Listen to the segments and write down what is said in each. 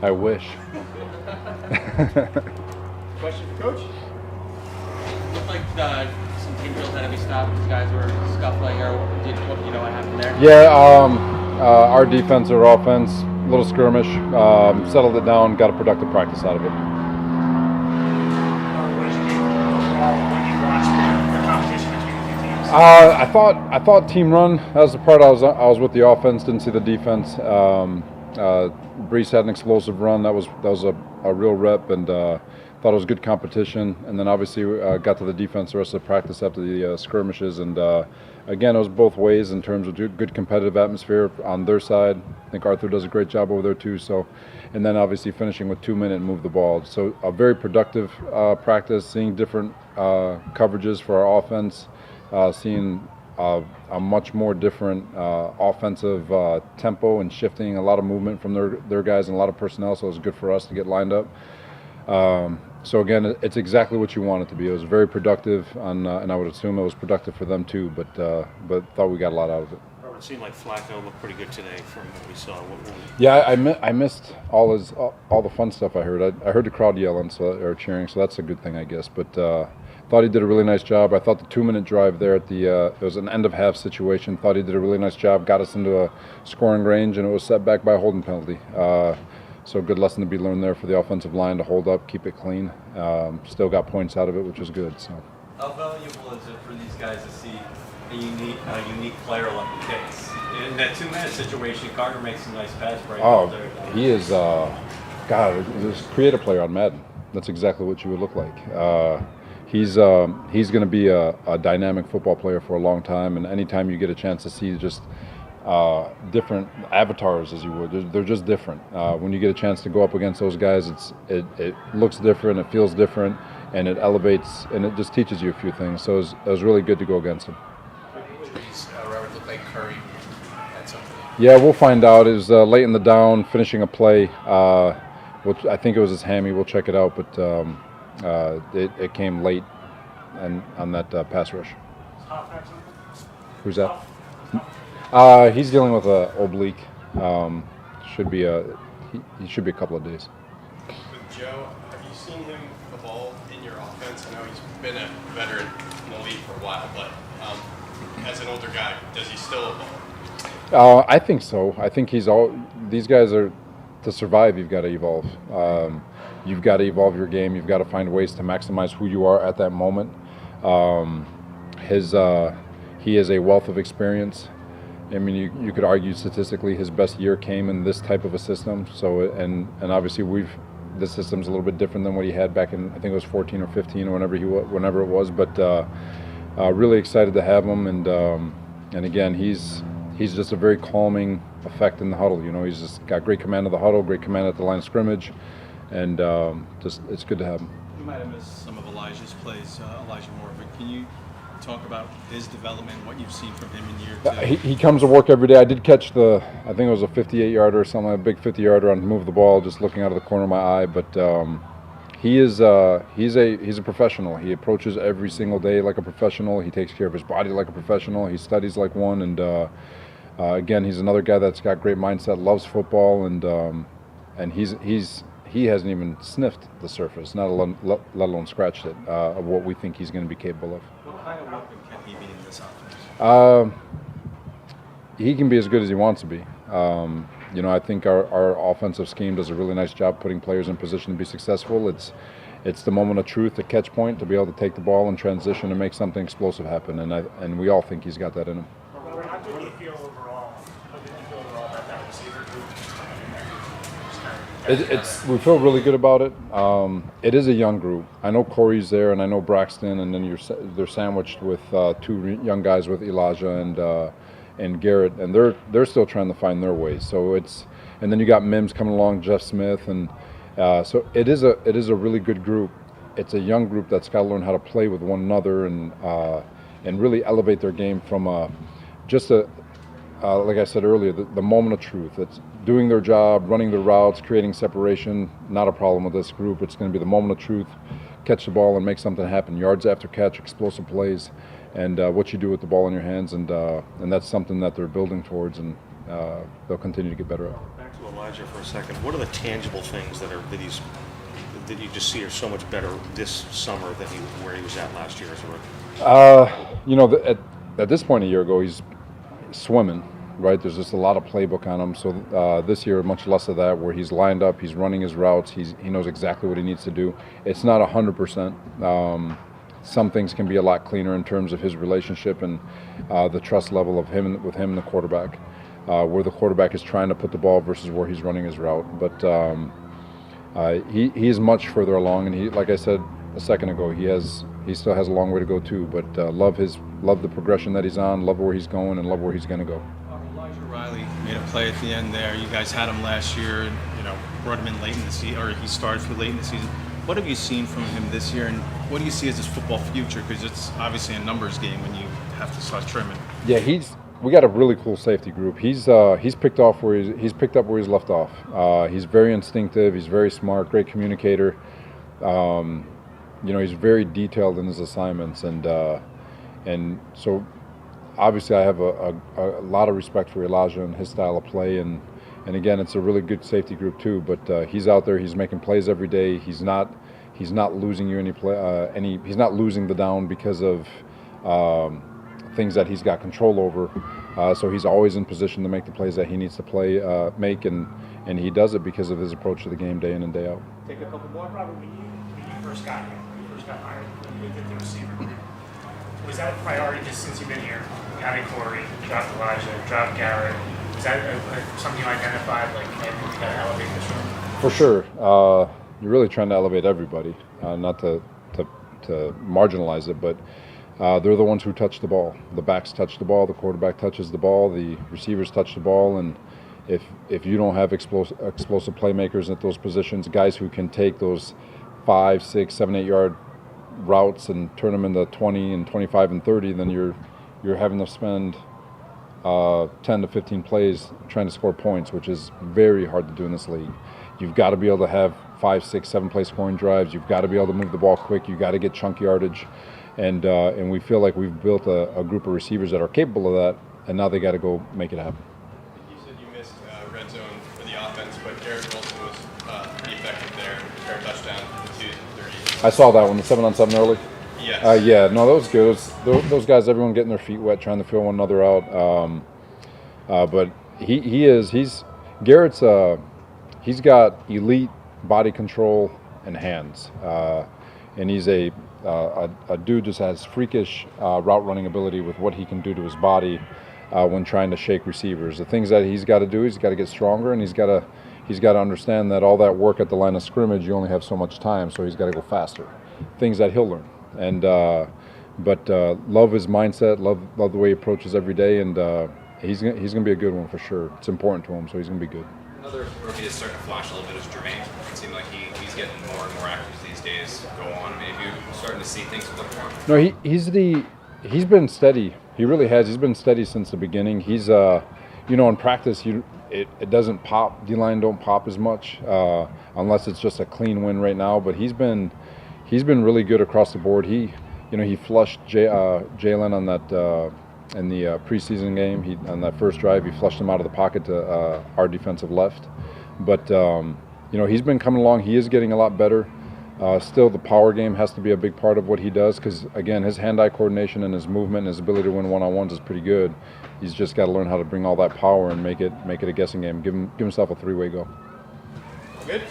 I wish. Question for Coach? Looked like some team drills had to be stopped. These guys were scuffling, or you know what happened there? Yeah, our defense or offense, little skirmish, settled it down, got a productive practice out of it. What did you think overall when you watched the competition between the two teams? I thought team run. That was the part I was with the offense. Didn't see the defense. Brees had an explosive run. That was a real rep, and thought it was good competition. And then obviously got to the defense the rest of the practice after the skirmishes. And again, it was both ways in terms of good competitive atmosphere on their side. I think Arthur does a great job over there too. So, and then obviously finishing with 2 minute and move the ball. So a very productive practice, seeing different coverages for our offense, seeing a much more different offensive tempo and shifting, a lot of movement from their guys and a lot of personnel, so it was good for us to get lined up. So again, it's exactly what you want it to be. It was very productive, and I would assume it was productive for them too, but thought we got a lot out of it. Robert, it seemed like Flacco looked pretty good today from what we saw. Yeah, I missed all the fun stuff I heard. I heard the crowd yelling or cheering, so that's a good thing, I guess. But thought he did a really nice job. I thought the 2 minute drive there at it was an end of half situation. Thought he did a really nice job. Got us into a scoring range, and it was set back by a holding penalty. So good lesson to be learned there for the offensive line to hold up, keep it clean. Still got points out of it, which was good. So. How valuable is it for these guys to see a unique player like Pitts? In that 2 minute situation, Carter makes a nice pass break. He is, God, this creative player on Madden. That's exactly what you would look like. He's going to be a dynamic football player for a long time, and anytime you get a chance to see just different avatars, as you would, they're just different. When you get a chance to go up against those guys, it looks different, it feels different, and it elevates, and it just teaches you a few things. So it was really good to go against him. Robert looked like Curry had something. Yeah, we'll find out. It was late in the down, finishing a play. I think it was his hammy. We'll check it out, but it came late and on that pass rush. Who's that? He's dealing with an oblique. He should be a couple of days. With Joe, have you seen him evolve in your offense? I know he's been a veteran in the league for a while, but as an older guy, does he still evolve? I think so. I think these guys are, to survive, you've got to evolve. You've got to evolve your game. You've got to find ways to maximize who you are at that moment. He is a wealth of experience. I mean, you could argue statistically his best year came in this type of a system. So, and obviously the system's a little bit different than what he had back in, I think it was 14 or 15 or whenever it was. But really excited to have him, and again, he's just a very calming effect in the huddle. You know, he's just got great command of the huddle, great command at the line of scrimmage, and it's good to have him. You might have missed some of Elijah's plays, Elijah Moore, but can you talk about his development, what you've seen from him in year 2? He comes to work every day. I did catch I think it was a 58-yarder or something, a big 50-yarder on move the ball, just looking out of the corner of my eye. But he's a professional. He approaches every single day like a professional. He takes care of his body like a professional. He studies like one. And again, he's another guy that's got great mindset, loves football, and he hasn't even sniffed the surface, let alone scratched it, of what we think he's going to be capable of. What kind of weapon can he be in this offense? He can be as good as he wants to be. I think our offensive scheme does a really nice job putting players in position to be successful. It's the moment of truth, the catch point, to be able to take the ball in transition and make something explosive happen, and we all think he's got that in him. Robert, how did you feel overall? How did you feel overall about that receiver group? We feel really good about it. It is a young group. I know Corey's there, and I know Braxton, and then they're sandwiched with two young guys with Elijah and Garrett, and they're still trying to find their ways. So and then you got Mims coming along, Jeff Smith, and so it is a really good group. It's a young group that's got to learn how to play with one another and really elevate their game from like I said earlier, the moment of truth. It's doing their job, running their routes, creating separation. Not a problem with this group. It's going to be the moment of truth. Catch the ball and make something happen. Yards after catch, explosive plays, and what you do with the ball in your hands. And that's something that they're building towards. And they'll continue to get better at. Back to Elijah for a second. What are the tangible things that you just see are so much better this summer than where he was at last year as a rookie? At this point a year ago, he's swimming, right? There's just a lot of playbook on him. So this year, much less of that, where he's lined up, he's running his routes, he knows exactly what he needs to do. It's not 100%. Some things can be a lot cleaner in terms of his relationship and the trust level of him and the quarterback, where the quarterback is trying to put the ball versus where he's running his route. But he is much further along, and he, like I said a second ago, he still has a long way to go too. But love the progression that he's on, love where he's going, and love where he's going to go. Elijah Riley made a play at the end there. You guys had him last year, and brought him in late in the season, or he started for late in the season. What have you seen from him this year, and what do you see as his football future? Because it's obviously a numbers game when you have to start trimming. Yeah, we got a really cool safety group. He's picked up where he's left off. He's very instinctive. He's very smart. Great communicator. He's very detailed in his assignments, and so obviously I have a lot of respect for Elijah and his style of play, and again, it's a really good safety group too. But he's out there. He's making plays every day. He's not losing you any play. He's not losing the down because of things that he's got control over. So he's always in position to make the plays that he needs to make, and he does it because of his approach to the game day in and day out. Take a couple more. Robert, when you first got here, when you first got hired, when you looked at the receiver group, was that a priority just since you've been here? Having Corey, dropped Elijah, dropped Garrett. Is that something you identified, like, hey, we got to elevate this room? For sure. You're really trying to elevate everybody, not to marginalize it, but they're the ones who touch the ball. The backs touch the ball, the quarterback touches the ball, the receivers touch the ball, and if you don't have explosive playmakers at those positions, guys who can take those 5, 6, 7, 8 yard routes and turn them into 20 and 25 and 30, then you're having to spend 10 to 15 plays trying to score points, which is very hard to do in this league. You've got to be able to have 5, 6, 7 play scoring drives. You've got to be able to move the ball quick. You've got to get chunk yardage, and we feel like we've built a group of receivers that are capable of that, and now they got to go make it happen. You said you missed red zone for the offense, but Garrett Wilson was pretty effective there. Fair touchdown, 2-30. I saw that one, the 7-on-7 early. Yes. Yeah, no, that was good. Those guys, everyone getting their feet wet, trying to feel one another out. But Garrett's he's got elite body control and hands, and he's a dude just has freakish route running ability with what he can do to his body when trying to shake receivers. The things that he's got to do, he's got to get stronger, and he's got to understand that all that work at the line of scrimmage, you only have so much time, so he's got to go faster. Things that he'll learn. And but love his mindset, love the way he approaches every day, and he's gonna be a good one for sure. It's important to him, so he's gonna be good. Another rookie that's starting to flash a little bit is Jermaine. It seems like he's getting more and more active these days. Go on, maybe you're starting to see things a little more. No, he's been steady. He really has. He's been steady since the beginning. He's in practice it doesn't pop. D-line don't pop as much unless it's just a clean win right now. But he's been really good across the board. He flushed Jalen on that in the preseason game. On that first drive, he flushed him out of the pocket to our defensive left. But he's been coming along. He is getting a lot better. Still, the power game has to be a big part of what he does because, again, his hand-eye coordination and his movement and his ability to win one-on-ones is pretty good. He's just got to learn how to bring all that power and make it a guessing game. Give himself a three-way go. Good?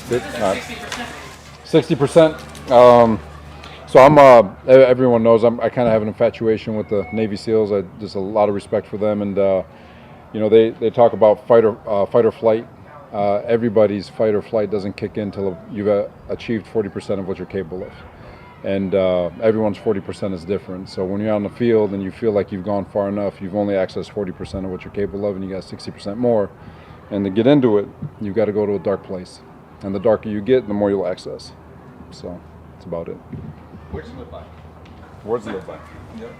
Good. 60%. So everyone knows I kind of have an infatuation with the Navy SEALs. There's a lot of respect for them, and they talk about fight or flight. Everybody's fight or flight doesn't kick in until you've achieved 40% of what you're capable of, and everyone's 40% is different. So when you're on the field and you feel like you've gone far enough, you've only accessed 40% of what you're capable of, and you got 60% more. And to get into it, you've got to go to a dark place, and the darker you get, the more you'll access. So that's about it. Where's he live by? Where's he live by? Yep.